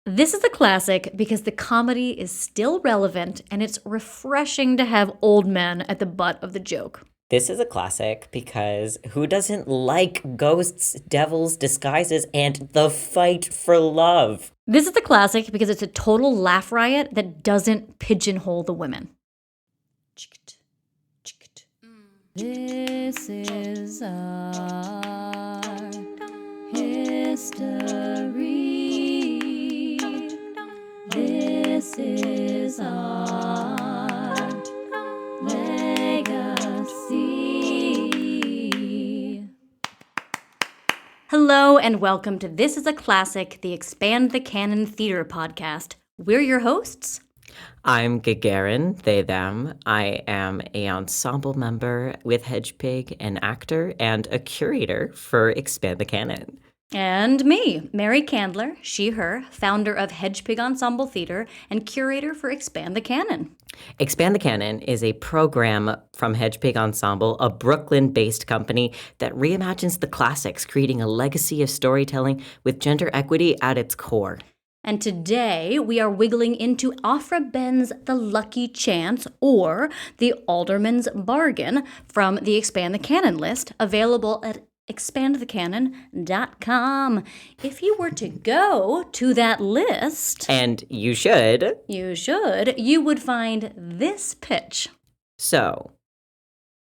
This is a classic because the comedy is still relevant and it's refreshing to have old men at the butt of the joke. This is a classic because who doesn't like ghosts, devils, disguises, and the fight for love? This is the classic because it's a total laugh riot that doesn't pigeonhole the women. This is our history. This is our legacy. Hello and welcome to This is a Classic, the Expand the Canon Theater podcast. We're your hosts. I'm Gagarin, they, them. I am an ensemble member with Hedgepig, an actor, and a curator for Expand the Canon. And me, Mary Candler, she, her, founder of Hedgepig Ensemble Theater and curator for Expand the Canon. Expand the Canon is a program from Hedgepig Ensemble, a Brooklyn-based company that reimagines the classics, creating a legacy of storytelling with gender equity at its core. And today we are wiggling into Aphra Behn's The Lucky Chance, or The Alderman's Bargain, from the Expand the Canon list, available at expandthecanon.com. If you were to go to that list, And you should. you would find this pitch. So,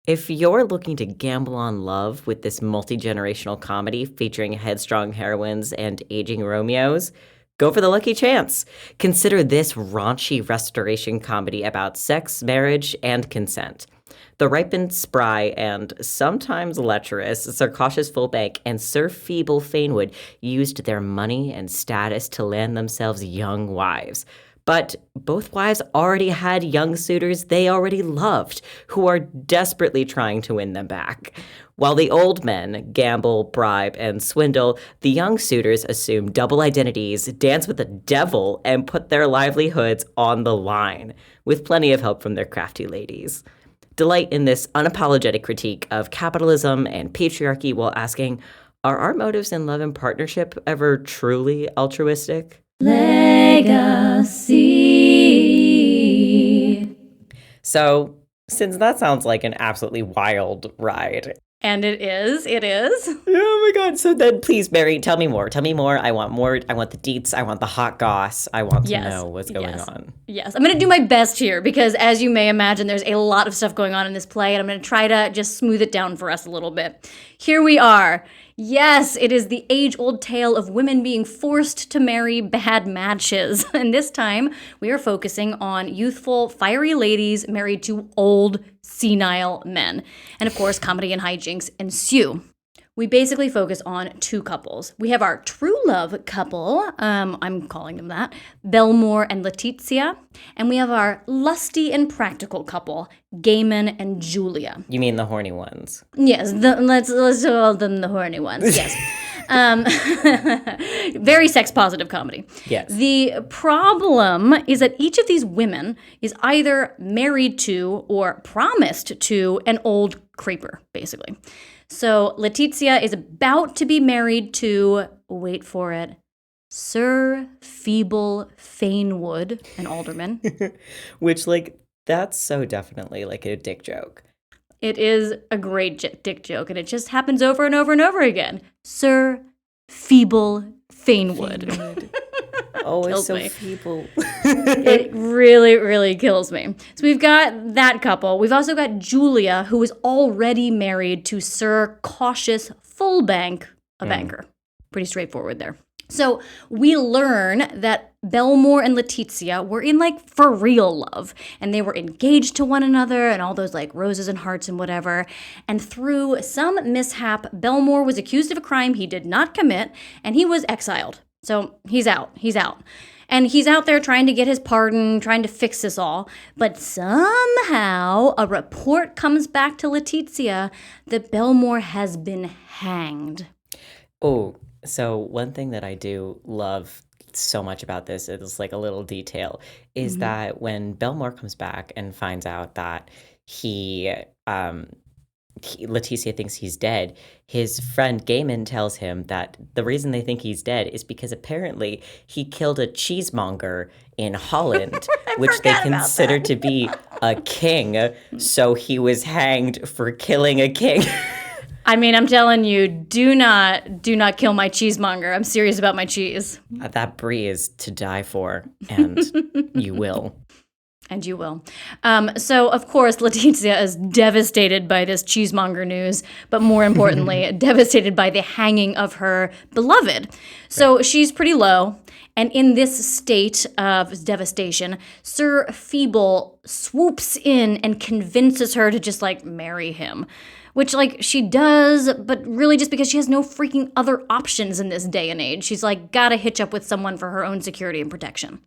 if you're looking to gamble on love with this multi-generational comedy featuring headstrong heroines and aging Romeos, go for The Lucky Chance. Consider this raunchy restoration comedy about sex, marriage, and consent. The ripened, spry, and sometimes lecherous Sir Cautious Fulbank and Sir Feeble Fainwou'd used their money and status to land themselves young wives. But both wives already had young suitors they already loved, who are desperately trying to win them back. While the old men gamble, bribe, and swindle, the young suitors assume double identities, dance with the devil, and put their livelihoods on the line, with plenty of help from their crafty ladies. Delight in this unapologetic critique of capitalism and patriarchy while asking, are our motives in love and partnership ever truly altruistic? Legacy. So, since that sounds like an absolutely wild ride. And it is. Oh my God. So then please, Mary, tell me more. I want more. I want the deets. I want the hot goss. I want to know what's going on. Yes, I'm going to do my best here because, as you may imagine, there's a lot of stuff going on in this play, and I'm going to try to just smooth it down for us a little bit. Here we are. Yes, it is the age-old tale of women being forced to marry bad matches. And this time, we are focusing on youthful, fiery ladies married to old, senile men. And of course, comedy and hijinks ensue. We basically focus on two couples. We have our true love couple, I'm calling them that, Belmore and Letizia, and we have our lusty and practical couple, Gaiman and Julia. You mean the horny ones? Yes, let's call them the horny ones, yes. Very sex-positive comedy. Yes. The problem is that each of these women is either married to or promised to an old creeper, basically. So Letizia is about to be married to, wait for it, Sir Feeble Fainwou'd, an alderman. Which, that's so definitely like a dick joke. It is a great dick joke, and it just happens over and over and over again. Sir Feeble Fainwou'd. Oh, it's so me. feeble. It really, really kills me. So we've got that couple. We've also got Julia, who is already married to Sir Cautious Fulbank, a banker. Pretty straightforward there. So we learn that Belmore and Letizia were in for real love, and they were engaged to one another and all those roses and hearts and whatever. And through some mishap, Belmore was accused of a crime he did not commit, and he was exiled. So he's out. And he's out there trying to get his pardon, trying to fix this all. But somehow a report comes back to Letizia that Belmore has been hanged. Oh, so one thing that I do love so much about this is a little detail is that when Belmore comes back and finds out that he Leticia thinks he's dead, his friend Gaiman tells him that the reason they think he's dead is because apparently he killed a cheesemonger in Holland, which they consider to be a king. So he was hanged for killing a king. I mean, I'm telling you, do not kill my cheesemonger. I'm serious about my cheese. That brie is to die for, and you will. And you will. So, of course, Leticia is devastated by this cheesemonger news, but more importantly, devastated by the hanging of her beloved. So she's pretty low. And in this state of devastation, Sir Feeble swoops in and convinces her to just, like, marry him. Which, like, she does, but really just because she has no freaking other options in this day and age. She's, like, gotta hitch up with someone for her own security and protection.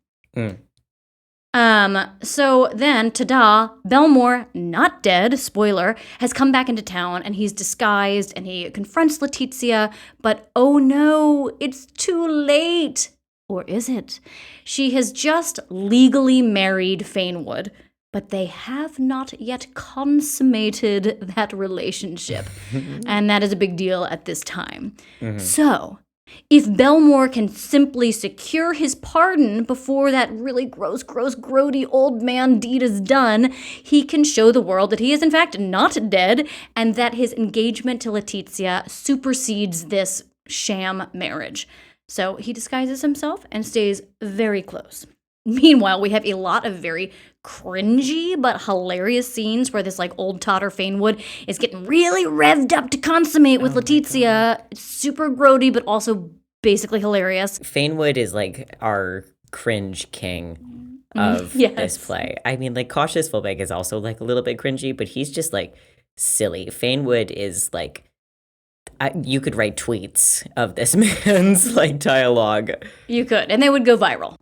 So then, ta-da, Belmore, not dead, spoiler, has come back into town and he's disguised and he confronts Leticia, but oh no, it's too late. Or is it? She has just legally married Fainwou'd, but they have not yet consummated that relationship. And that is a big deal at this time. So, if Belmore can simply secure his pardon before that really gross, grody old man deed is done, he can show the world that he is in fact not dead and that his engagement to Leticia supersedes this sham marriage. So he disguises himself and stays very close. Meanwhile, we have a lot of very cringy but hilarious scenes where this like old totter Fainwou'd is getting really revved up to consummate with Leticia. It's super grody, but also basically hilarious. Fainwou'd is like our cringe king of this play. I mean, like Cautious Fulbank is also like a little bit cringy, but he's just like silly. Fainwou'd is like you could write tweets of this man's like dialogue. You could, and they would go viral.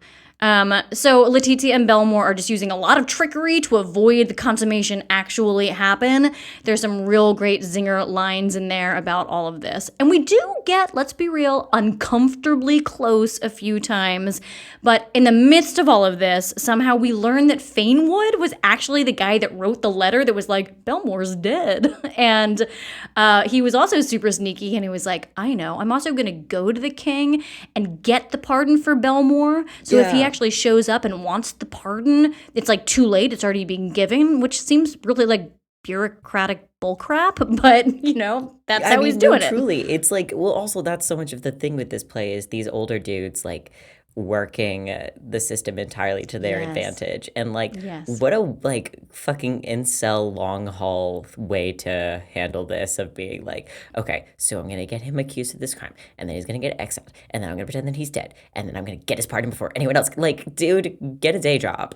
So Leticia and Belmore are just using a lot of trickery to avoid the consummation actually happen. There's some real great zinger lines in there about all of this. And we do get, let's be real, uncomfortably close a few times. But in the midst of all of this, somehow we learn that Fainwou'd was actually the guy that wrote the letter that was like, Belmore's dead. And he was also super sneaky and he was like, I know, I'm also going to go to the king and get the pardon for Belmore. So if he actually shows up and wants the pardon, it's like too late, it's already being given, which seems really like bureaucratic bullcrap, but you know, that's how he's doing it. Truly, it's like, well, also that's so much of the thing with this play is these older dudes working the system entirely to their advantage, and what a like fucking incel long haul way to handle this, of being like, okay, so I'm gonna get him accused of this crime, and then he's gonna get exiled, and then I'm gonna pretend that he's dead, and then I'm gonna get his pardon before anyone else. Like, dude, get a day job.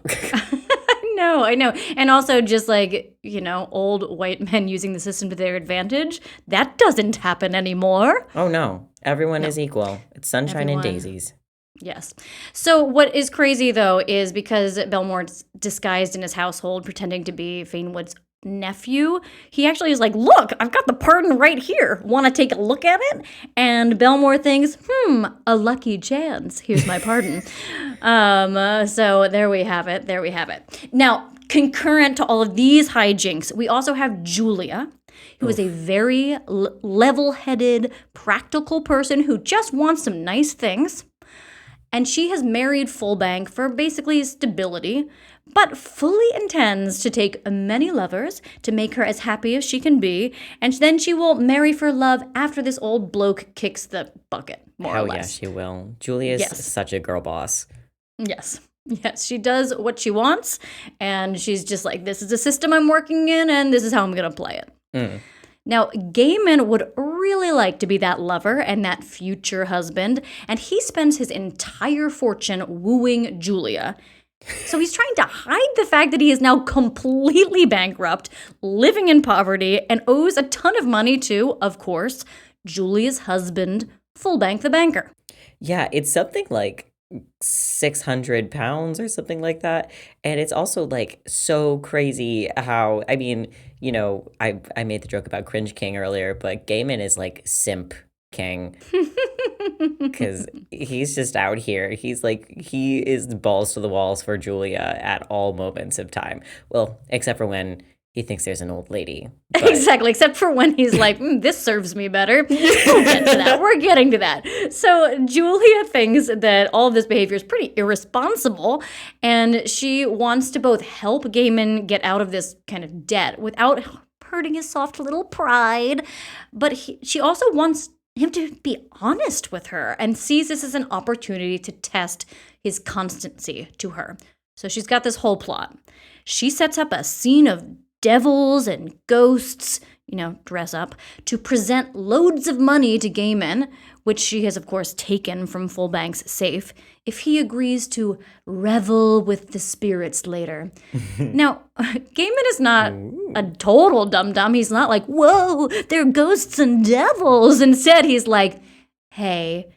I know. And also just like, you know, old white men using the system to their advantage. That doesn't happen anymore. Oh no, everyone is equal. It's sunshine and daisies. Yes. So what is crazy, though, is because Belmore's disguised in his household, pretending to be Fainwould's nephew, he actually is like, look, I've got the pardon right here. Want to take a look at it? And Belmore thinks, a lucky chance. Here's my pardon. So there we have it. There we have it. Now, concurrent to all of these hijinks, we also have Julia, who is a very level-headed, practical person who just wants some nice things. And she has married Fulbank for basically stability, but fully intends to take many lovers to make her as happy as she can be, and then she will marry for love after this old bloke kicks the bucket, more or less. Yeah, she will. Julia's such a girl boss. Yes, she does what she wants, and she's just like, this is the system I'm working in, and this is how I'm going to play it. Now, Gaiman would really like to be that lover and that future husband, and he spends his entire fortune wooing Julia. So he's trying to hide the fact that he is now completely bankrupt, living in poverty, and owes a ton of money to, of course, Julia's husband, Fulbank the banker. Yeah, it's something like 600 pounds or something like that. And it's also like so crazy how, I mean, you know, I made the joke about Cringe King earlier, but Gaiman is like Simp King. Because he's just out here. He's like, he is balls to the walls for Julia at all moments of time. Well, except for when He thinks there's an old lady. But... Exactly, except for when he's like, this serves me better. We'll get to that. We're getting to that. So Julia thinks that all of this behavior is pretty irresponsible, and she wants to both help Gaiman get out of this kind of debt without hurting his soft little pride, but she also wants him to be honest with her and sees this as an opportunity to test his constancy to her. So she's got this whole plot. She sets up a scene of devils and ghosts, dress up, to present loads of money to Gaiman, which she has, of course, taken from Fulbank's safe, if he agrees to revel with the spirits later. Now, Gaiman is not a total dum-dum. He's not like, whoa, they're ghosts and devils. Instead, he's like, hey,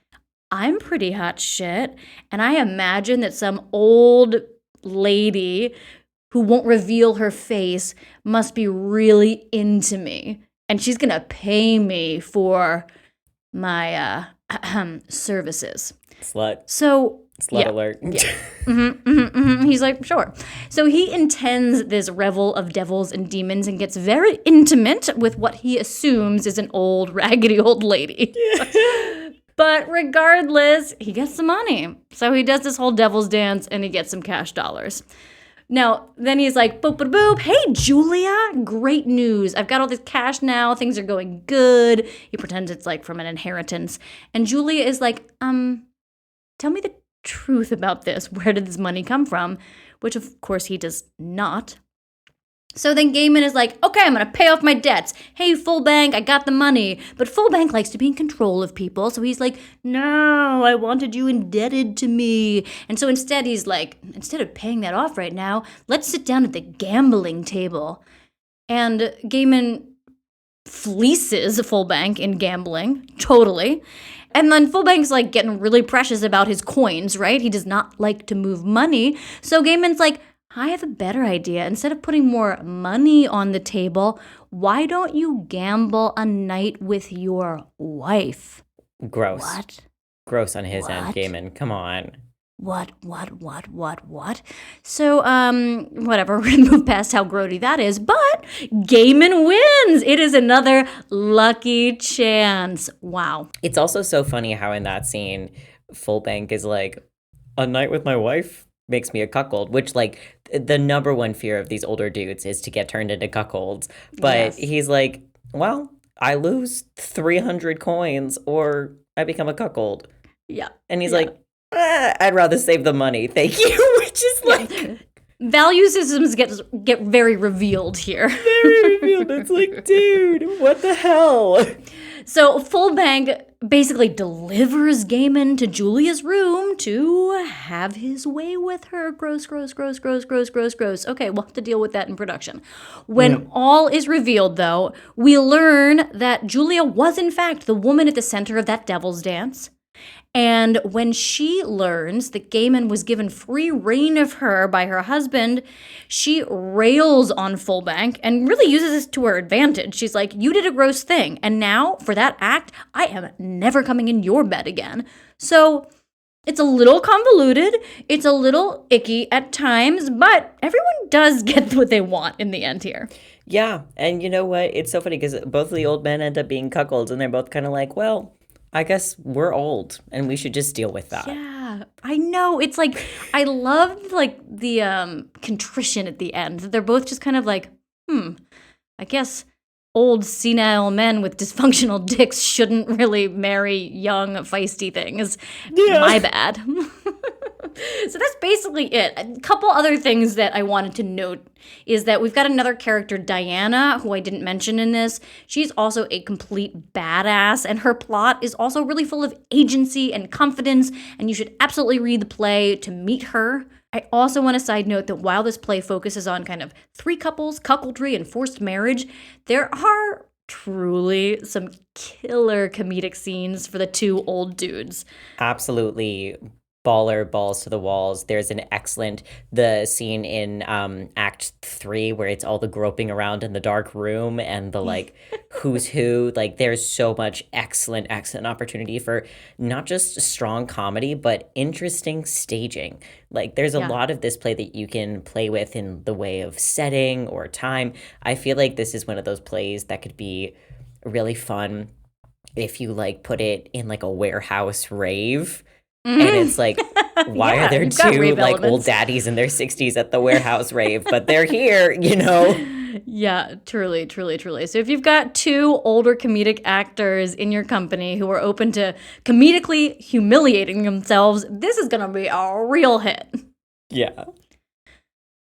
I'm pretty hot shit, and I imagine that some old lady who won't reveal her face must be really into me. And she's going to pay me for my services. Slut. So, Slut alert. Yeah. He's like, sure. So he intends this revel of devils and demons and gets very intimate with what he assumes is an old, raggedy old lady. But regardless, he gets the money. So he does this whole devil's dance and he gets some cash dollars. Now, then he's like, boop, boop, boop. Hey, Julia, great news. I've got all this cash now. Things are going good. He pretends it's like from an inheritance. And Julia is like, tell me the truth about this. Where did this money come from? Which, of course, he does not. So then Gaiman is like, okay, I'm going to pay off my debts. Hey, Fulbank, I got the money. But Fulbank likes to be in control of people. So he's like, no, I wanted you indebted to me. And so instead he's like, instead of paying that off right now, let's sit down at the gambling table. And Gaiman fleeces Fulbank in gambling, totally. And then Fulbank's like getting really precious about his coins, right? He does not like to move money. So Gaiman's like, I have a better idea. Instead of putting more money on the table, why don't you gamble a night with your wife? Gross. What? Gross on his end, Gaiman. Come on. What? So, whatever. We're going to move past how grody that is. But Gaiman wins. It is another lucky chance. Wow. It's also so funny how in that scene, Fulbank is like, a night with my wife makes me a cuckold, which like the number one fear of these older dudes is to get turned into cuckolds. But he's like, well, I lose 300 coins or I become a cuckold. Yeah. And he's like, I'd rather save the money. Thank you. Which is like... Value systems get very revealed here. Very revealed. It's like, dude, what the hell? So Fulbank basically delivers Gaiman to Julia's room to have his way with her. Gross. Okay, we'll have to deal with that in production. When all is revealed, though, we learn that Julia was, in fact, the woman at the center of that devil's dance. And when she learns that Gaiman was given free reign of her by her husband, she rails on Fulbank and really uses this to her advantage. She's like, you did a gross thing, and now, for that act, I am never coming in your bed again. So it's a little convoluted, it's a little icky at times, but everyone does get what they want in the end here. Yeah, and you know what? It's so funny because both of the old men end up being cuckolds, and they're both kind of like, well, I guess we're old and we should just deal with that. Yeah, I know. It's like, I loved like the contrition at the end. They're both just kind of like, I guess old senile men with dysfunctional dicks shouldn't really marry young feisty things. Yeah. My bad. So that's basically it. A couple other things that I wanted to note is that we've got another character, Diana, who I didn't mention in this. She's also a complete badass, and her plot is also really full of agency and confidence, and you should absolutely read the play to meet her. I also want to side note that while this play focuses on kind of three couples, cuckoldry, and forced marriage, there are truly some killer comedic scenes for the two old dudes. Absolutely. baller, balls to the walls. There's the scene in Act 3 where it's all the groping around in the dark room and the like who's who. Like there's so much excellent opportunity for not just strong comedy, but interesting staging. Like there's a lot of this play that you can play with in the way of setting or time. I feel like this is one of those plays that could be really fun if you like put it in like a warehouse rave. And it's like, why are there two like old daddies in their 60s at the warehouse rave? But they're here, you know? Yeah, truly, truly, truly. So if you've got two older comedic actors in your company who are open to comedically humiliating themselves, this is going to be a real hit. Yeah.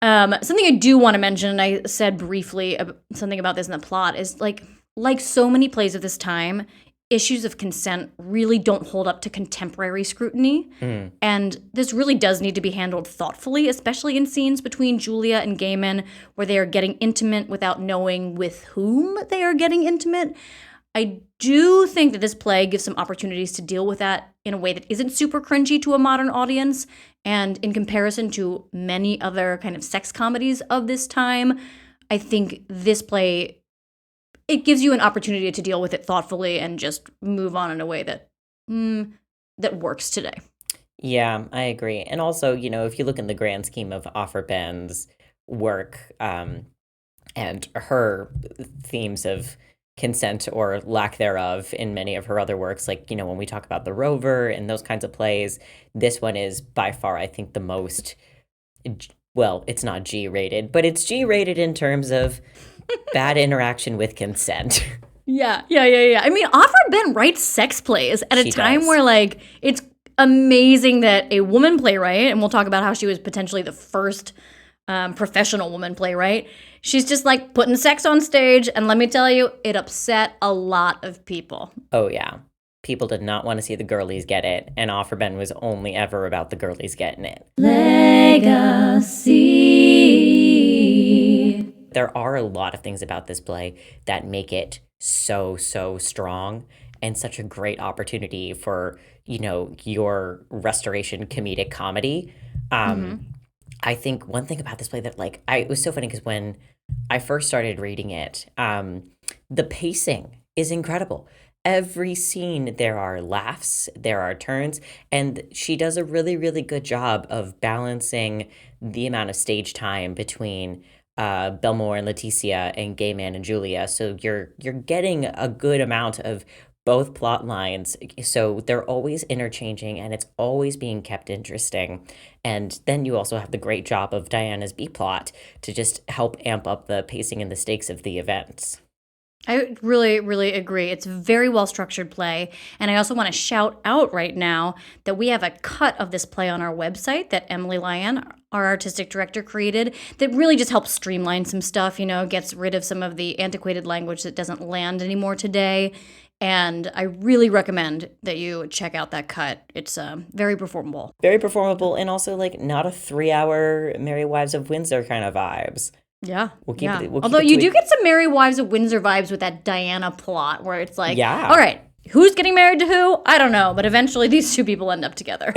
Something I do want to mention, and I said briefly something about this in the plot, is like so many plays of this time, issues of consent really don't hold up to contemporary scrutiny. And this really does need to be handled thoughtfully, especially in scenes between Julia and Gaiman where they are getting intimate without knowing with whom they are getting intimate. I do think that this play gives some opportunities to deal with that in a way that isn't super cringy to a modern audience. And in comparison to many other kind of sex comedies of this time, I think this play, it gives you an opportunity to deal with it thoughtfully and just move on in a way that that works today. Yeah, I agree. And also, you know, if you look in the grand scheme of Behn's work and her themes of consent or lack thereof in many of her other works, like, you know, when we talk about The Rover and those kinds of plays, this one is by far, I think, the most, well, it's not G-rated, but it's G-rated in terms of bad interaction with consent. Yeah. I mean, Behn writes sex plays at a time where, like, it's amazing that a woman playwright, and we'll talk about how she was potentially the first professional woman playwright, she's just, like, putting sex on stage, and let me tell you, it upset a lot of people. Oh, yeah. People did not want to see the girlies get it, and Behn was only ever about the girlies getting it. Legacy. There are a lot of things about this play that make it so strong and such a great opportunity for, you know, your restoration comedic comedy. I think one thing about this play that, like, it was so funny because when I first started reading it, the pacing is incredible. Every scene, there are laughs, there are turns, and she does a really, really good job of balancing the amount of stage time between Belmore and Leticia and Gaiman and Julia. So you're getting a good amount of both plot lines. So they're always interchanging and it's always being kept interesting. And then you also have the great job of Diana's B plot to just help amp up the pacing and the stakes of the events. I really, really agree. It's a very well-structured play. And I also want to shout out right now that we have a cut of this play on our website that Emily Lyon, our artistic director, created that really just helps streamline some stuff, you know, gets rid of some of the antiquated language that doesn't land anymore today. And I really recommend that you check out that cut. It's very performable. Very performable and also, like, not a 3-hour Merry Wives of Windsor kind of vibes. Yeah. We'll keep it. Although you do get some Merry Wives of Windsor vibes with that Diana plot where it's like, yeah. All right, who's getting married to who? I don't know. But eventually these two people end up together.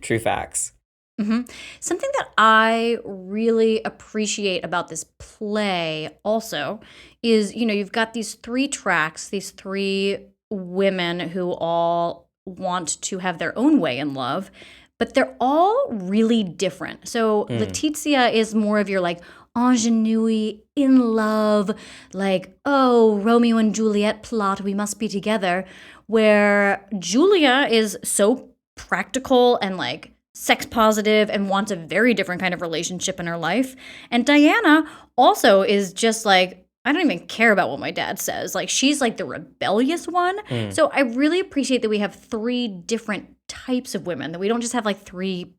True facts. Something that I really appreciate about this play also is, you know, you've got these 3 tracks, these 3 women who all want to have their own way in love, but they're all really different. So Leticia is more of your, like, ingenue, in love, like, oh, Romeo and Juliet plot, we must be together, where Julia is so practical and, like, sex positive and wants a very different kind of relationship in her life. And Diana also is just like, I don't even care about what my dad says. Like, she's like the rebellious one. So I really appreciate that we have 3 different types of women, that we don't just have like 3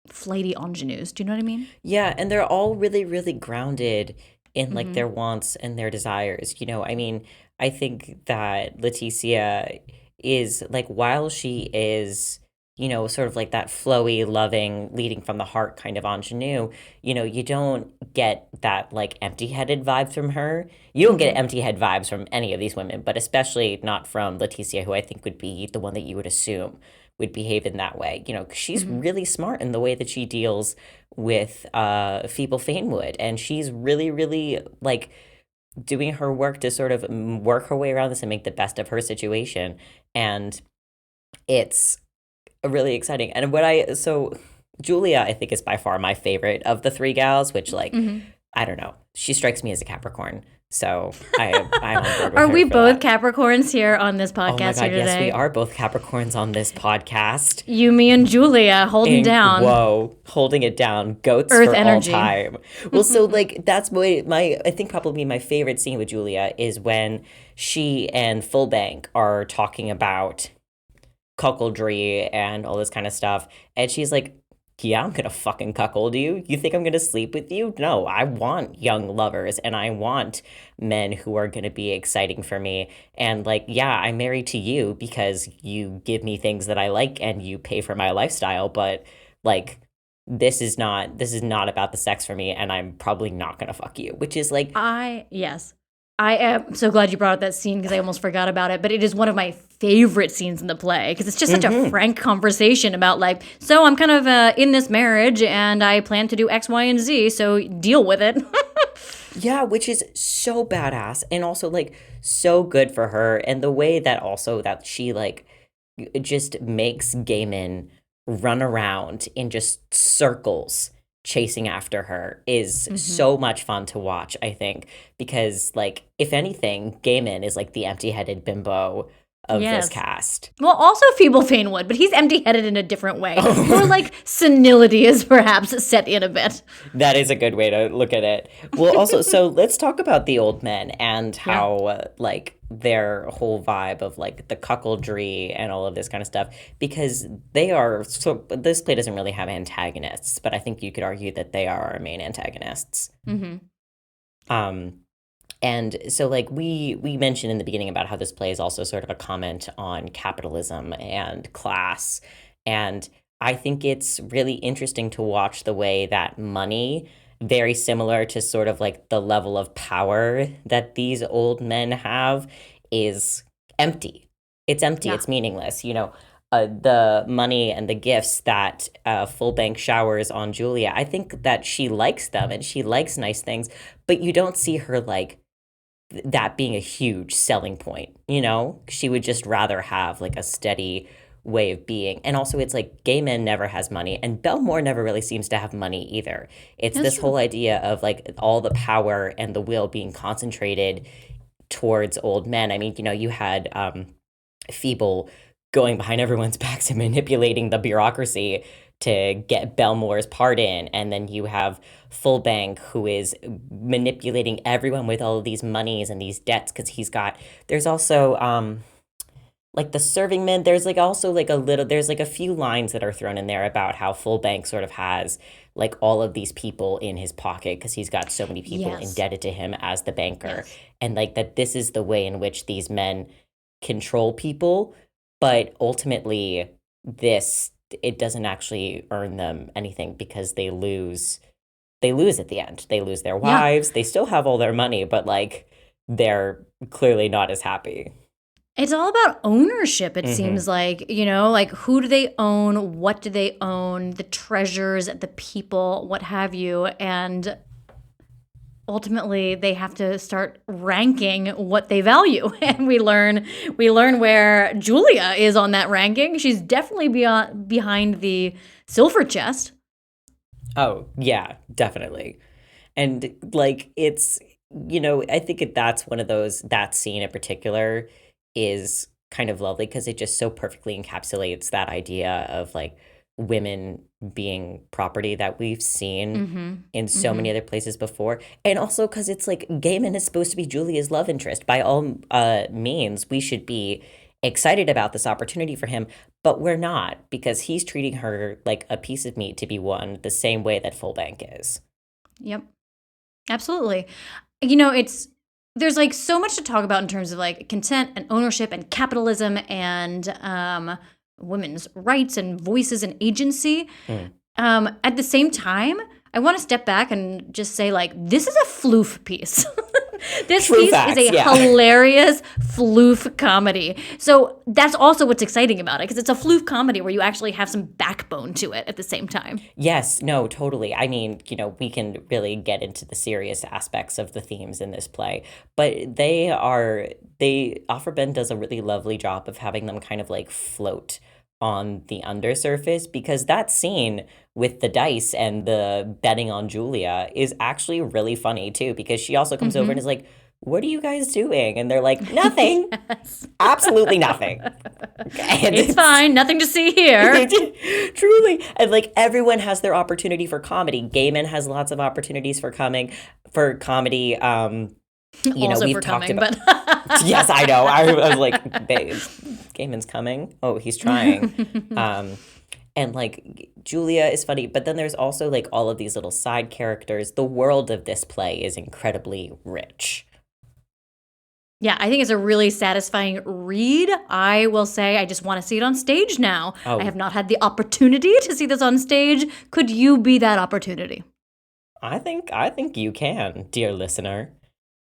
flighty ingenues. Do you know what I mean? Yeah, and they're all really, really grounded in like their wants and their desires. You know, I mean, I think that Leticia is like, while she is, you know, sort of like that flowy, loving, leading from the heart kind of ingenue, you know, you don't get that like empty-headed vibe from her. You don't get empty-head vibes from any of these women, but especially not from Leticia, who I think would be the one that you would assume would behave in that way. 'Cause she's really smart in the way that she deals with Feeble Fainwou'd, and she's really, really like doing her work to sort of work her way around this and make the best of her situation. And it's really exciting. And so Julia, I think, is by far my favorite of the three gals, which I don't know. She strikes me as a Capricorn. So I'm on board with Are her we for both that. Capricorns here on this Oh my podcast God, here today? yes, we are both Capricorns on this podcast. You, me, and Julia holding down. Whoa, holding it down. Goats Earth for energy. all time. Well, so like that's I think probably my favorite scene with Julia is when she and Fulbank are talking about cuckoldry and all this kind of stuff. And she's like, yeah, I'm gonna fucking cuckold you. You think I'm gonna sleep with you? No, I want young lovers and I want men who are gonna be exciting for me. And like, yeah, I'm married to you because you give me things that I like and you pay for my lifestyle. But like, this is not about the sex for me, and I'm probably not gonna fuck you. Which is like, Yes. I am so glad you brought up that scene because I almost forgot about it. But it is one of my favorite scenes in the play because it's just such a frank conversation about like, so I'm kind of in this marriage and I plan to do X, Y, and Z. So deal with it. yeah, which is so badass and also like so good for her. And the way that also that she like just makes gay men run around in just circles chasing after her is so much fun to watch, I think, because like if anything, Gaiman is like the empty-headed bimbo of this cast. Well, also Feeble Fainwou'd, but he's empty-headed in a different way. More like senility is perhaps set in a bit. That is a good way to look at it. Well, also, so let's talk about the old men and how like their whole vibe of like the cuckoldry and all of this kind of stuff, because they are so this play doesn't really have antagonists, but I think you could argue that they are our main antagonists. And so like we mentioned in the beginning about how this play is also sort of a comment on capitalism and class, and I think it's really interesting to watch the way that money, very similar to sort of like the level of power that these old men have, is empty. It's empty. It's meaningless. The money and the gifts that Fulbank showers on Julia, I think that she likes them and she likes nice things, but you don't see her like that being a huge selling point. She would just rather have like a steady way of being. And also it's like gay men never has money, and Belmore never really seems to have money either. It's this whole idea of like all the power and the will being concentrated towards old men. I mean, you had Feeble going behind everyone's backs and manipulating the bureaucracy to get Belmore's pardon, and then you have Fulbank, who is manipulating everyone with all of these monies and these debts because there's also like the serving men, there's like also like there's like a few lines that are thrown in there about how Fulbank sort of has like all of these people in his pocket because he's got so many people indebted to him as the banker. And like that this is the way in which these men control people, but ultimately it doesn't actually earn them anything because they lose at the end. They lose their wives, they still have all their money, but like they're clearly not as happy. It's all about ownership, it seems like, like who do they own? What do they own? The treasures, the people, what have you. And ultimately they have to start ranking what they value. And we learn where Julia is on that ranking. She's definitely behind the silver chest. Oh, yeah, definitely. And like it's, I think that's one of those, that scene in particular is kind of lovely because it just so perfectly encapsulates that idea of like women being property that we've seen in so many other places before. And also because it's like Gaiman is supposed to be Julia's love interest. By all means, we should be excited about this opportunity for him, but we're not, because he's treating her like a piece of meat to be won the same way that Fulbank is. Yep. Absolutely. There's like so much to talk about in terms of like consent and ownership and capitalism and women's rights and voices and agency. At the same time, I want to step back and just say like, this is a floof piece. This True piece facts, is a yeah. hilarious floof comedy. So that's also what's exciting about it, because it's a floof comedy where you actually have some backbone to it at the same time. Yes, no, totally. I mean, we can really get into the serious aspects of the themes in this play, but Aphra Behn does a really lovely job of having them kind of like float on the undersurface, because that scene with the dice and the betting on Julia is actually really funny too, because she also comes over and is like, "What are you guys doing?" And they're like, "Nothing." Yes. Absolutely nothing. And It's fine. Nothing to see here. Truly. And like everyone has their opportunity for comedy. Gaiman has lots of opportunities for comedy. Also We've for talked coming, about. but Yes, I know. I was like, babe, Gaiman's coming. Oh, he's trying. And like Julia is funny, but then there's also like all of these little side characters. The world of this play is incredibly rich. yeah, I think it's a really satisfying read. I will say I just want to see it on stage now. Oh. I have not had the opportunity to see this on stage. Could you be that opportunity? I think you can, dear listener.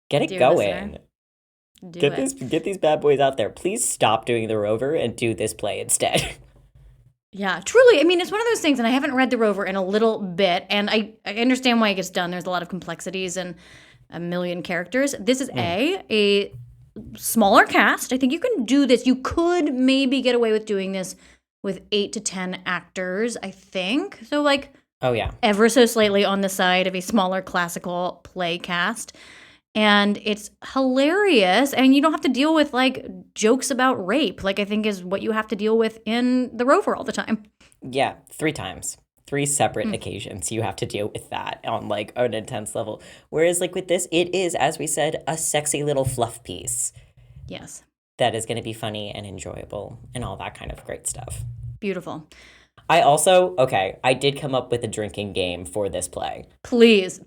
Get it Dear going. listener, do it. Get these bad boys out there. Please stop doing The Rover and do this play instead. Yeah, truly. I mean, it's one of those things, and I haven't read The Rover in a little bit, and I understand why it gets done. There's a lot of complexities and a million characters. This is a smaller cast. I think you can do this. You could maybe get away with doing this with 8 to 10 actors, I think. So, like, Oh yeah. ever so slightly on the side of a smaller classical play cast. And it's hilarious, and you don't have to deal with like jokes about rape, like I think is what you have to deal with in The Rover all the time. Yeah, 3 times. 3 separate occasions you have to deal with that on like an intense level. Whereas like with this, it is, as we said, a sexy little fluff piece Yes. that is going to be funny and enjoyable and all that kind of great stuff. Beautiful. I did come up with a drinking game for this play. Please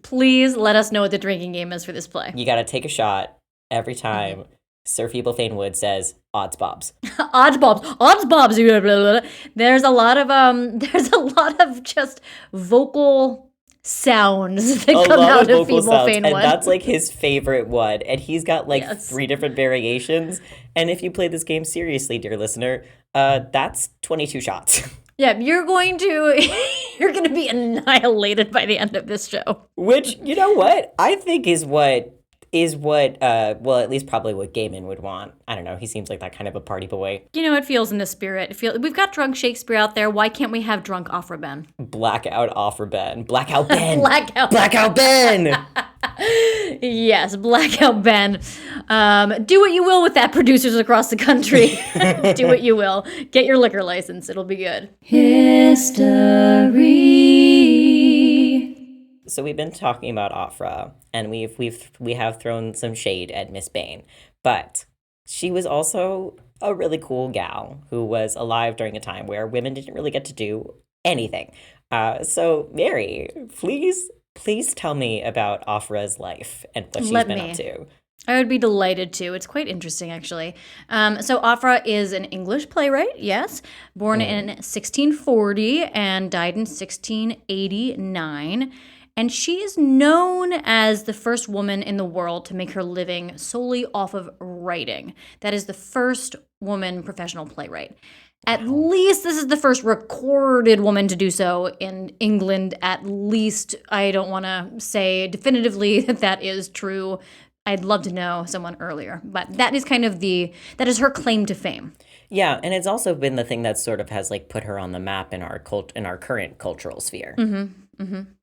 let us know what the drinking game is for this play. You got to take a shot every time Sir Feeble Fainwou'd says odds bobs. Odds bobs. Blah, blah, blah. There's a lot of just vocal sounds that come out of Feeble Fainwou'd. And that's like his favorite one. And he's got like Yes. 3 different variations. And if you play this game seriously, dear listener, that's 22 shots. Yeah, you're going to be annihilated by the end of this show. Which, you know what? I think is what at least probably what Gaiman would want. I don't know. He seems like that kind of a party boy. You know, it feels in the spirit. We've got drunk Shakespeare out there. Why can't we have drunk Aphra Behn? Blackout Aphra Behn. Blackout Behn. Blackout Behn. Yes, Blackout Behn. Do what you will with that, producers across the country. Do what you will. Get your liquor license. It'll be good. History. So we've been talking about Aphra, and we have thrown some shade at Miss Behn, but she was also a really cool gal who was alive during a time where women didn't really get to do anything. So Mary, please tell me about Aphra's life and what she's been up to. I would be delighted to. It's quite interesting, actually. So Aphra is an English playwright, yes, born in 1640 and died in 1689. And she is known as the first woman in the world to make her living solely off of writing. That is the first woman professional playwright. At least this is the first recorded woman to do so in England. At least, I don't want to say definitively that is true. I'd love to know someone earlier, but that is that is her claim to fame. Yeah, and it's also been the thing that sort of has like put her on the map in our current cultural sphere.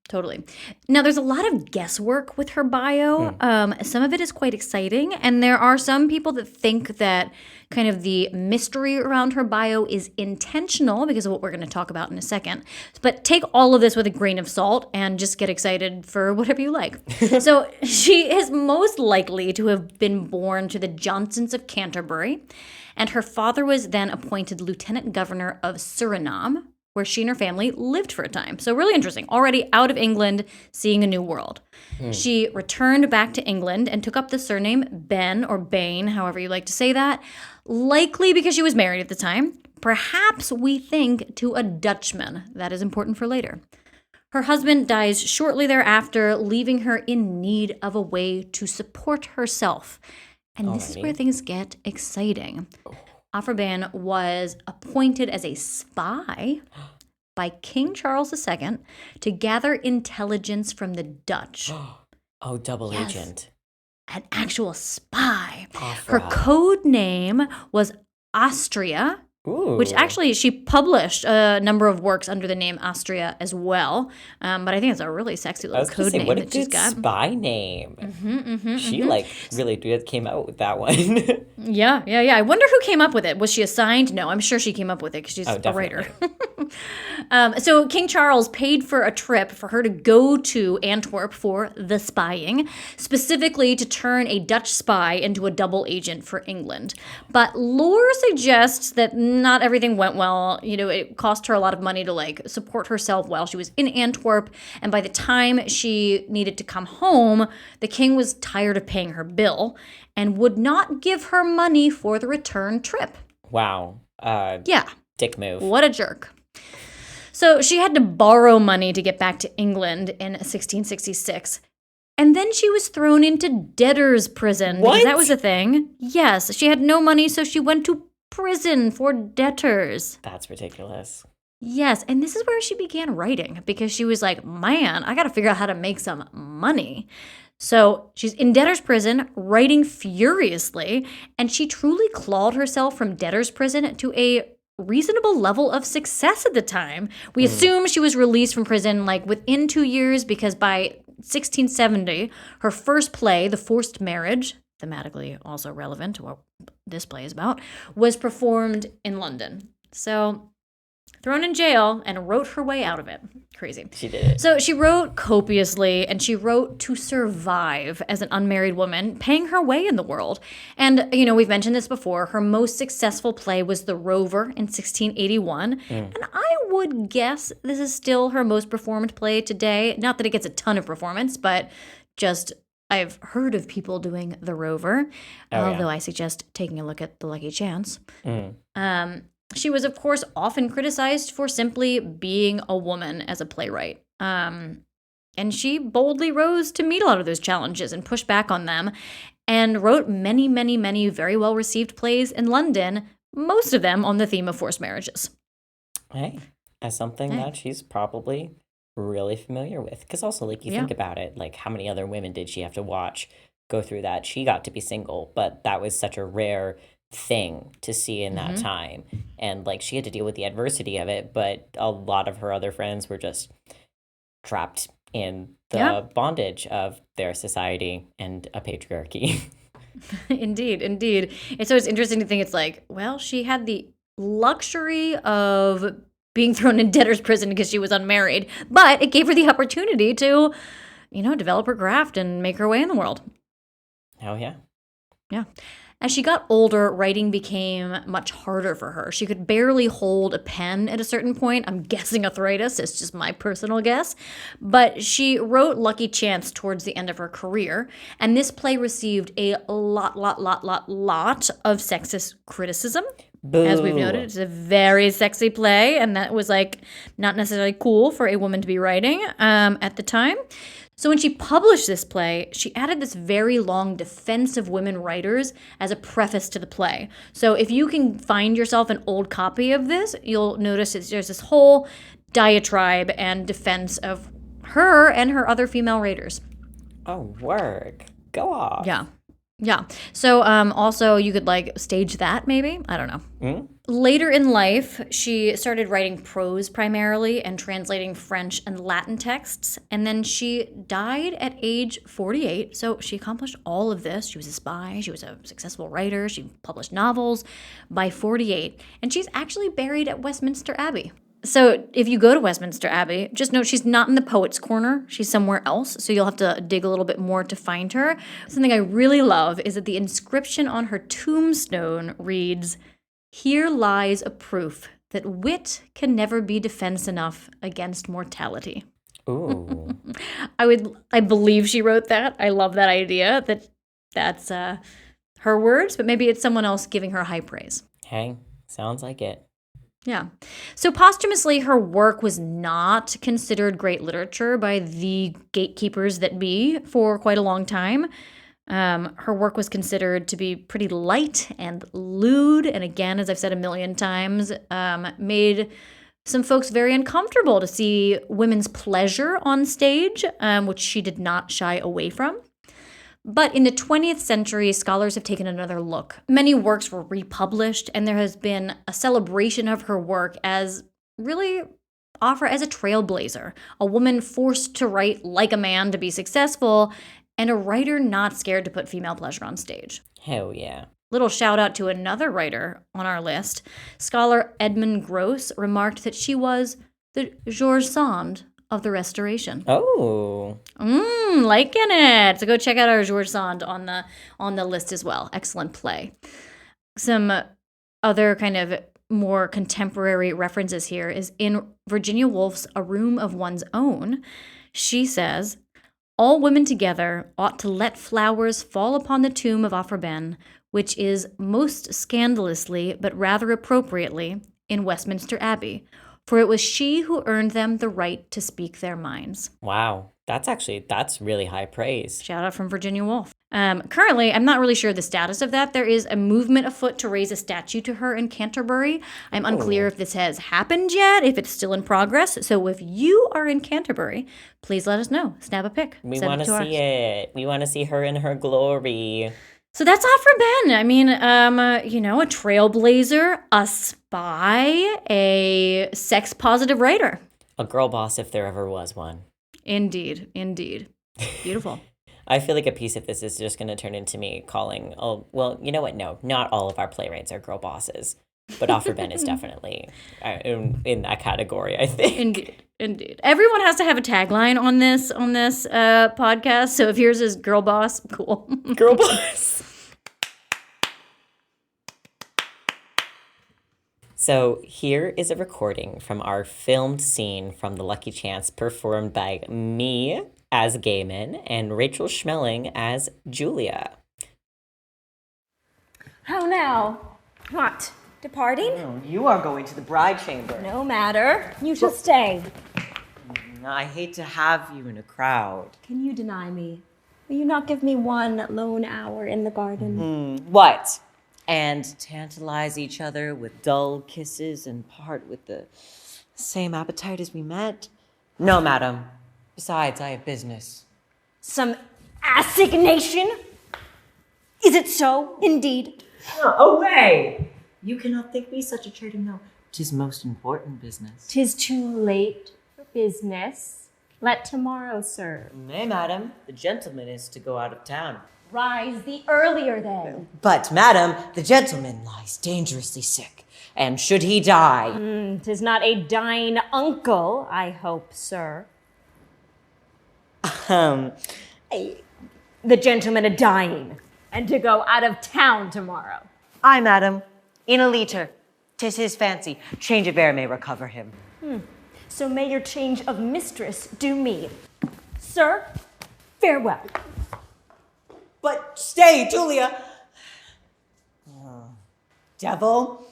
Totally. Now, there's a lot of guesswork with her bio. Some of it is quite exciting, and there are some people that think that kind of the mystery around her bio is intentional because of what we're going to talk about in a second. But take all of this with a grain of salt and just get excited for whatever you like. So she is most likely to have been born to the Johnsons of Canterbury, and her father was then appointed lieutenant governor of Suriname, where she and her family lived for a time. So really interesting. Already out of England, seeing a new world. She returned back to England and took up the surname Behn or Behn, however you like to say that, likely because she was married at the time. Perhaps we think to a Dutchman. That is important for later. Her husband dies shortly thereafter, leaving her in need of a way to support herself. And this is where things get exciting. Aphra Behn was appointed as a spy by King Charles II to gather intelligence from the Dutch. Oh, double agent. An actual spy. Aphra. Her code name was Austria, which actually she published a number of works under the name Austria as well. But I think it's a really sexy little code name that she's got. Spy name. She really came out with that one. Yeah. I wonder who came up with it. Was she assigned? No, I'm sure she came up with it because she's a writer. So King Charles paid for a trip for her to go to Antwerp for the spying, specifically to turn a Dutch spy into a double agent for England. But lore suggests that not everything went well. It cost her a lot of money to support herself while she was in Antwerp. And by the time she needed to come home, the king was tired of paying her bill and would not give her money for the return trip. Wow. Dick move. What a jerk. So she had to borrow money to get back to England in 1666. And then she was thrown into debtor's prison. What? Because that was a thing. Yes, she had no money, so she went to prison for debtors. That's ridiculous. Yes, and this is where she began writing because she was like, man, I got to figure out how to make some money. So she's in debtor's prison, writing furiously, and she truly clawed herself from debtor's prison to a reasonable level of success at the time. We assume she was released from prison within 2 years because by 1670, her first play, The Forced Marriage, thematically also relevant to what this play is about, was performed in London. So thrown in jail and wrote her way out of it. Crazy. She did. So she wrote copiously, and she wrote to survive as an unmarried woman, paying her way in the world. And, we've mentioned this before. Her most successful play was The Rover in 1681. And I would guess this is still her most performed play today. Not that it gets a ton of performance, but just I've heard of people doing The Rover, although I suggest taking a look at The Lucky Chance. She was, of course, often criticized for simply being a woman as a playwright. And she boldly rose to meet a lot of those challenges and push back on them and wrote many, many, many very well-received plays in London, most of them on the theme of forced marriages. Hey, as something that she's probably really familiar with. Because also, you think about it, how many other women did she have to watch go through that? She got to be single, but that was such a rare thing to see in that time. And she had to deal with the adversity of it, but a lot of her other friends were just trapped in the bondage of their society and a patriarchy. Indeed. And so it's interesting to think she had the luxury of being thrown in debtor's prison because she was unmarried, but it gave her the opportunity to, develop her craft and make her way in the world. Hell yeah. Yeah. As she got older, writing became much harder for her. She could barely hold a pen at a certain point. I'm guessing arthritis. It's just my personal guess. But she wrote Lucky Chance towards the end of her career. And this play received a lot of sexist criticism. Boo. As we've noted, it's a very sexy play. And that was not necessarily cool for a woman to be writing at the time. So when she published this play, she added this very long defense of women writers as a preface to the play. So if you can find yourself an old copy of this, you'll notice there's this whole diatribe and defense of her and her other female writers. Oh, work. Go off. Yeah. So also you could stage that maybe. I don't know. Later in life, she started writing prose primarily and translating French and Latin texts. And then she died at age 48. So she accomplished all of this. She was a spy. She was a successful writer. She published novels by 48. And she's actually buried at Westminster Abbey. So if you go to Westminster Abbey, just note she's not in the Poets' Corner. She's somewhere else, so you'll have to dig a little bit more to find her. Something I really love is that the inscription on her tombstone reads, "Here lies a proof that wit can never be defense enough against mortality." Ooh. I believe she wrote that. I love that idea that that's her words, but maybe it's someone else giving her high praise. Hey, sounds like it. Yeah. So posthumously, her work was not considered great literature by the gatekeepers that be for quite a long time. Her work was considered to be pretty light and lewd, and again, as I've said a million times, made some folks very uncomfortable to see women's pleasure on stage, which she did not shy away from. But in the 20th century, scholars have taken another look. Many works were republished, and there has been a celebration of her work as really Aphra as a trailblazer, a woman forced to write like a man to be successful, and a writer not scared to put female pleasure on stage. Hell yeah. Little shout out to another writer on our list. Scholar Edmund Gross remarked that she was the George Sand of the Restoration. Oh. Liking it. So go check out our George Sand on the list as well. Excellent play. Some other kind of more contemporary references here is in Virginia Woolf's A Room of One's Own. She says, all women together ought to let flowers fall upon the tomb of Aphra Behn, which is most scandalously, but rather appropriately, in Westminster Abbey, for it was she who earned them the right to speak their minds. Wow. That's really high praise. Shout out from Virginia Woolf. Currently, I'm not really sure the status of that. There is a movement afoot to raise a statue to her in Canterbury. I'm unclear if this has happened yet, if it's still in progress. So if you are in Canterbury, please let us know. Snap a pic. We want to see it. We want to see her in her glory. So that's Aphra Behn. I mean, a trailblazer, a spy, a sex-positive writer. A girl boss if there ever was one. Indeed. Beautiful. I feel like a piece of this is just going to turn into me calling, you know what? No, not all of our playwrights are girl bosses. But Aphra Behn is definitely in that category, I think. Indeed. Everyone has to have a tagline on this podcast. So if yours is girl boss, cool. Girl boss. So here is a recording from our filmed scene from The Lucky Chance performed by me as Gaiman and Rachel Schmeling as Julia. How now? What? Departing? No, you are going to the bride chamber. No matter. You shall stay. I hate to have you in a crowd. Can you deny me? Will you not give me one lone hour in the garden? What? And tantalize each other with dull kisses and part with the same appetite as we met? No, madam. Besides, I have business. Some assignation? Is it so, indeed? Away! You cannot think me such a traitor, no. 'Tis most important business. 'Tis too late for business. Let tomorrow serve. Nay, madam, the gentleman is to go out of town. Rise the earlier then. But, madam, the gentleman lies dangerously sick, and should he die... 'Tis not a dying uncle, I hope, sir. The gentleman a-dying, and to go out of town tomorrow. Aye, madam, in a litre. 'Tis his fancy. Change of air may recover him. So may your change of mistress do me. Sir, farewell. But stay, Julia! Devil,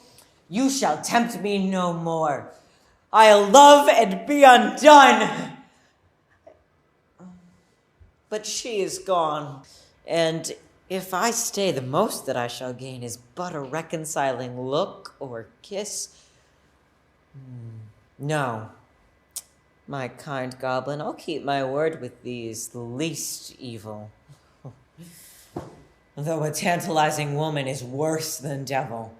you shall tempt me no more. I'll love and be undone. But she is gone, and if I stay, the most that I shall gain is but a reconciling look or kiss. No, my kind goblin, I'll keep my word with these, the least evil. Though a tantalizing woman is worse than devil.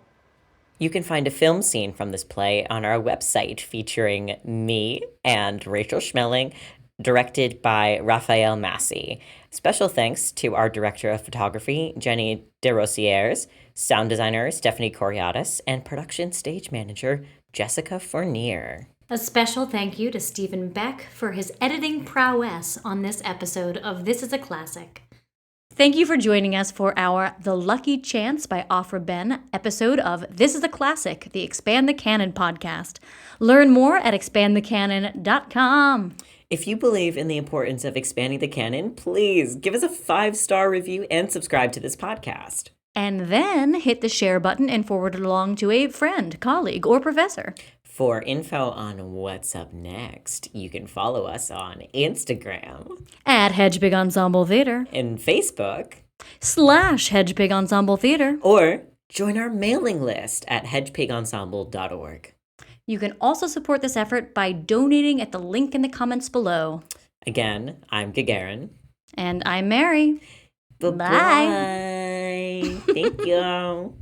You can find a film scene from this play on our website featuring me and Rachel Schmeling, directed by Raphael Massey. Special thanks to our director of photography, Jenny DeRosiers, sound designer, Stephanie Coriatis, and production stage manager, Jessica Fournier. A special thank you to Stephen Beck for his editing prowess on this episode of This is a Classic. Thank you for joining us for our The Lucky Chance by Aphra Behn episode of This is a Classic, the Expand the Canon podcast. Learn more at expandthecanon.com. If you believe in the importance of expanding the canon, please give us a 5-star review and subscribe to this podcast. And then hit the share button and forward it along to a friend, colleague, or professor. For info on what's up next, you can follow us on Instagram At Hedgepig Ensemble Theater and Facebook, / Hedgepig Ensemble Theater. or join our mailing list at hedgepigensemble.org. You can also support this effort by donating at the link in the comments below. Again, I'm Gagarin. And I'm Mary. Bye-bye. Thank you.